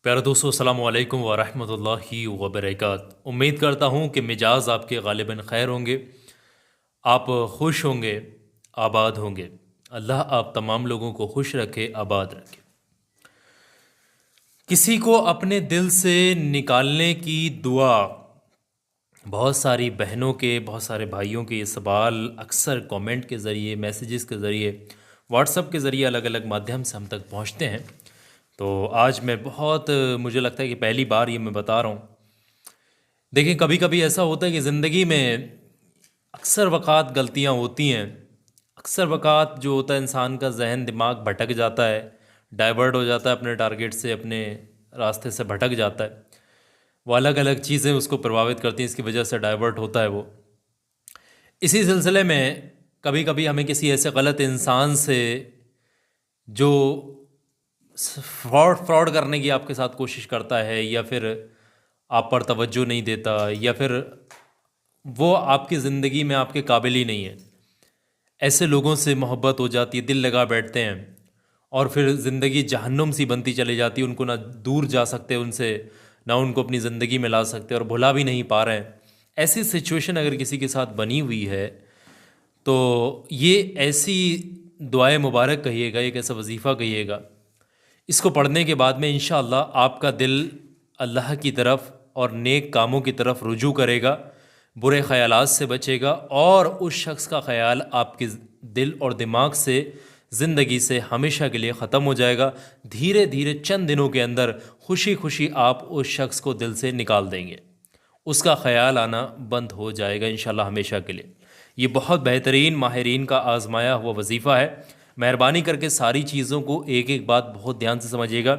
प्यारे दोस्तों, अस्सलाम वालेकुम व रहमतुल्लाहि व बरकात। उम्मीद करता हूँ कि मिजाज आपके गालिबन खैर होंगे, आप खुश होंगे, आबाद होंगे। अल्लाह आप तमाम लोगों को खुश रखे, आबाद रखे। किसी को अपने दिल से निकालने की दुआ, बहुत सारी बहनों के, बहुत सारे भाइयों के ये सवाल अक्सर कमेंट के ज़रिए, मैसेजेस के ज़रिए, व्हाट्सएप के ज़रिए अलग अलग माध्यम से हम तक पहुँचते हैं। तो आज मैं बहुत मुझे लगता है कि पहली बार ये मैं बता रहा हूँ। देखिए, कभी कभी ऐसा होता है कि ज़िंदगी में अक्सर वक़ात गलतियाँ होती हैं। अक्सर वक़ात जो होता है, इंसान का जहन दिमाग भटक जाता है, डाइवर्ट हो जाता है, अपने टारगेट से, अपने रास्ते से भटक जाता है। वो अलग अलग चीज़ें उसको प्रभावित करती हैं, इसकी वजह से डाइवर्ट होता है वो। इसी सिलसिले में कभी कभी हमें किसी ऐसे गलत इंसान से, जो फ्रॉड फ्रॉड करने की आपके साथ कोशिश करता है, या फिर आप पर तवज्जो नहीं देता, या फिर वो आपकी ज़िंदगी में आपके काबिल ही नहीं है, ऐसे लोगों से मोहब्बत हो जाती है, दिल लगा बैठते हैं, और फिर ज़िंदगी जहन्नुम सी बनती चली जाती है। उनको ना दूर जा सकते उनसे, ना उनको अपनी ज़िंदगी में ला सकते, और भुला भी नहीं पा रहे हैं। ऐसी सिचुएशन अगर किसी के साथ बनी हुई है, तो ये ऐसी दुआए मुबारक कहिएगा, एक ऐसा वजीफ़ा कहिएगा। इसको पढ़ने के बाद में इंशाअल्लाह आपका दिल अल्लाह की तरफ और नेक कामों की तरफ रुजू करेगा, बुरे ख़यालात से बचेगा, और उस शख्स का ख़याल आपके दिल और दिमाग से, ज़िंदगी से हमेशा के लिए ख़त्म हो जाएगा। धीरे धीरे चंद दिनों के अंदर खुशी खुशी आप उस शख्स को दिल से निकाल देंगे, उसका ख़याल आना बंद हो जाएगा इंशाल्लाह हमेशा के लिए। ये बहुत बेहतरीन माहिरीन का आज़माया हुआ वजीफ़ा है। मेहरबानी करके सारी चीज़ों को एक एक बात बहुत ध्यान से समझिएगा,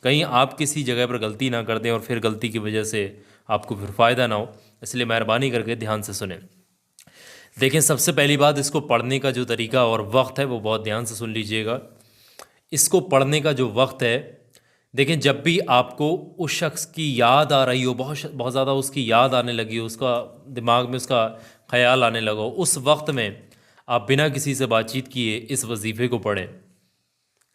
कहीं आप किसी जगह पर गलती ना कर दें और फिर गलती की वजह से आपको फिर फ़ायदा ना हो। इसलिए मेहरबानी करके ध्यान से सुनें। देखें, सबसे पहली बात, इसको पढ़ने का जो तरीका और वक्त है वो बहुत ध्यान से सुन लीजिएगा। इसको पढ़ने का जो वक्त है, देखें, जब भी आपको उस शख्स की याद आ रही हो, बहुत बहुत ज़्यादा उसकी याद आने लगी हो, उसका दिमाग में उसका ख्याल आने लगा हो, उस वक्त में आप बिना किसी से बातचीत किए इस वजीफ़े को पढ़ें।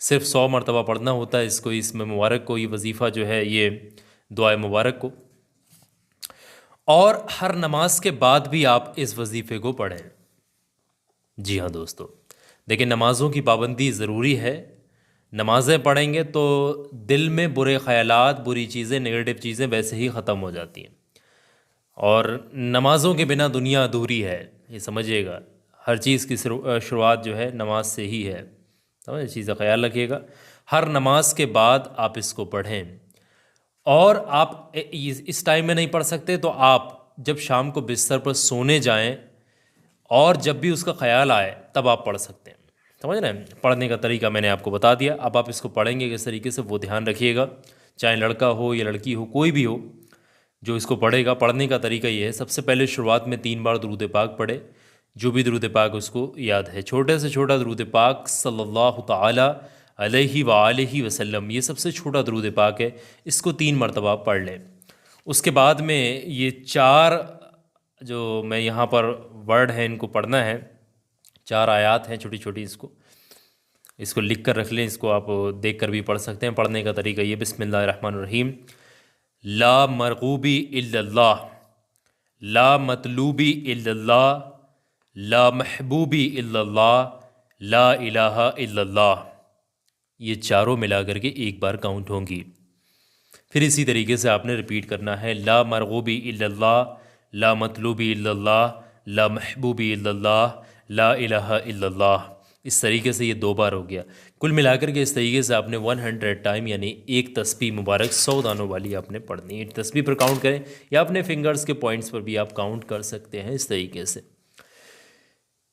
सिर्फ 100 मरतबा पढ़ना होता है इसको, इसमें मुबारक को, ये वजीफ़ा जो है, ये दुआए मुबारक को। और हर नमाज के बाद भी आप इस वजीफ़े को पढ़ें। जी हाँ दोस्तों, देखिए, नमाज़ों की पाबंदी ज़रूरी है। नमाज़ें पढ़ेंगे तो दिल में बुरे ख़यालात, बुरी चीज़ें, नेगेटिव चीज़ें वैसे ही ख़त्म हो जाती हैं। और नमाज़ों के बिना दुनिया अधूरी है, ये समझिएगा। हर चीज़ की शुरुआत जो है नमाज से ही है, समझ, इस चीज़ का ख्याल रखिएगा। हर नमाज के बाद आप इसको पढ़ें। और आप इस टाइम में नहीं पढ़ सकते तो आप जब शाम को बिस्तर पर सोने जाएं, और जब भी उसका ख्याल आए तब आप पढ़ सकते हैं। समझ रहे हैं? पढ़ने का तरीका मैंने आपको बता दिया। अब आप इसको पढ़ेंगे किस तरीके से, वो ध्यान रखिएगा। चाहे लड़का हो या लड़की हो, कोई भी हो जो इसको पढ़ेगा, पढ़ने का तरीका ये है। सबसे पहले शुरुआत में 3 बार दुरूद पाक पढ़े, जो भी दुरूद पाक उसको याद है। छोटे से छोटा दुरूद पाक सल्लल्लाहु ताला अलैहि व आलिहि वसल्लम, ये सबसे छोटा दुरूद पाक है, इसको 3 मरतबा पढ़ लें। उसके बाद में ये 4 जो मैं यहाँ पर वर्ड हैं इनको पढ़ना है, 4 आयात हैं छोटी छोटी, इसको लिख कर रख लें। इसको आप देख कर भी पढ़ सकते हैं। पढ़ने का तरीका ये, बिस्मिल्लाहिर्रहमानिर्रहीम। ला मरगूबी इल्लल्लाह, ला मतलूबी इल्लल्लाह, ला महबूबी इल्लल्लाह, ला इलाहा इल्लल्लाह। ये चारों मिला करके एक बार काउंट होंगी। फिर इसी तरीके से आपने रिपीट करना है, ला मरगूबी इल्लल्लाह, ला मतलूबी इल्लल्लाह, ला महबूबी इल्लल्लाह, ला इलाहा इल्लल्लाह। इस तरीके से ये 2 बार हो गया। कुल मिलाकर के इस तरीके से आपने 100 टाइम, यानी एक तस्बीह मुबारक 100 दानों वाली आपने पढ़नी है। तस्बीह पर काउंट करें, या अपने फिंगर्स के पॉइंट्स पर भी आप काउंट कर सकते हैं इस तरीके से।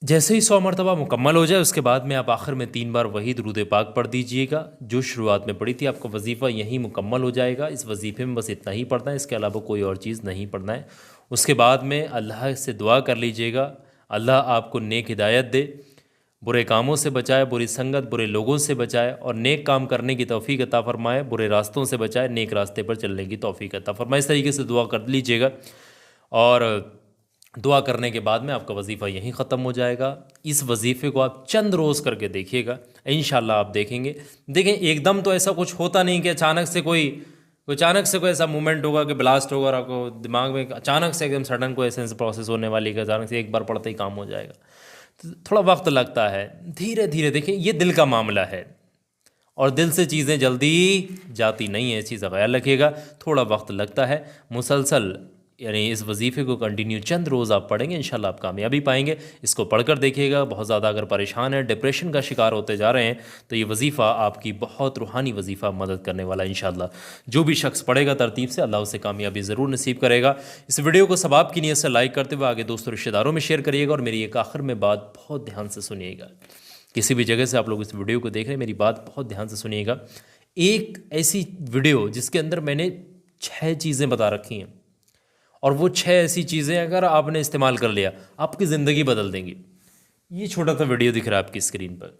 जैसे ही 100 मरतबा मुकम्मल हो जाए, उसके बाद में आप आखिर में 3 बार वही दुरूद पाक पढ़ दीजिएगा जो शुरुआत में पढ़ी थी। आपका वजीफ़ा यहीं मुकम्मल हो जाएगा। इस वजीफ़े में बस इतना ही पढ़ना है, इसके अलावा कोई और चीज़ नहीं पढ़ना है। उसके बाद में अल्लाह से दुआ कर लीजिएगा, अल्लाह आपको नेक हिदायत दे, बुरे कामों से बचाए, बुरी संगत, बुरे लोगों से बचाए, और नेक काम करने की तौफीक अता फ़रमाए, बुरे रास्तों से बचाए, नेक रास्ते पर चलने की तौफीक अता फ़रमाए। इस तरीके से दुआ कर लीजिएगा, और दुआ करने के बाद में आपका वजीफ़ा यहीं ख़त्म हो जाएगा। इस वजीफ़े को आप चंद रोज़ करके देखिएगा, इंशाल्लाह आप देखेंगे। देखें, एकदम तो ऐसा कुछ होता नहीं कि अचानक से कोई कोई अचानक से कोई ऐसा मूवमेंट होगा कि ब्लास्ट होगा और आपको दिमाग में अचानक से एकदम सडन कोई सेंस प्रोसेस होने वाली है, अचानक से एक बार पढ़ते ही काम हो जाएगा। तो थोड़ा वक्त लगता है, धीरे धीरे। देखिए ये दिल का मामला है और दिल से चीज़ें जल्दी जाती नहीं है, इस चीज़ का ख्याल रखिएगा। थोड़ा वक्त लगता है, मुसलसल यानी इस वजीफ़े को कंटिन्यू चंद रोज़ आप पढ़ेंगे, इंशाल्लाह आप कामयाबी पाएंगे। इसको पढ़कर देखिएगा। बहुत ज़्यादा अगर परेशान है, डिप्रेशन का शिकार होते जा रहे हैं, तो ये वजीफ़ा आपकी बहुत रूहानी वजीफ़ा मदद करने वाला है इंशाल्लाह। जो भी शख्स पढ़ेगा तरतीब से, अल्लाह उसे कामयाबी ज़रूर नसीब करेगा। इस वीडियो को सवाब की नीयत से लाइक करते हुए आगे दोस्तों रिश्तेदारों में शेयर करिएगा। और मेरी एक आखिर में बात बहुत ध्यान से सुनिएगा, किसी भी जगह से आप लोग इस वीडियो को देख रहे हैं, मेरी बात बहुत ध्यान से सुनिएगा। एक ऐसी वीडियो जिसके अंदर मैंने 6 चीज़ें बता रखी हैं, और वो 6 ऐसी चीज़ें अगर आपने इस्तेमाल कर लिया, आपकी ज़िंदगी बदल देंगी। ये छोटा सा वीडियो दिख रहा है आपकी स्क्रीन पर,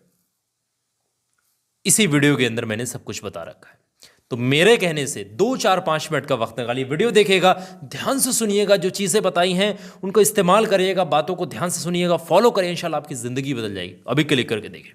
इसी वीडियो के अंदर मैंने सब कुछ बता रखा है। तो मेरे कहने से 2, 4, 5 मिनट का वक्त निकालिए, वीडियो देखिएगा, ध्यान से सुनिएगा, जो चीज़ें बताई हैं उनको इस्तेमाल करिएगा, बातों को ध्यान से सुनिएगा, फॉलो करिए, इंशाल्लाह आपकी ज़िंदगी बदल जाएगी। अभी क्लिक करके देखिए।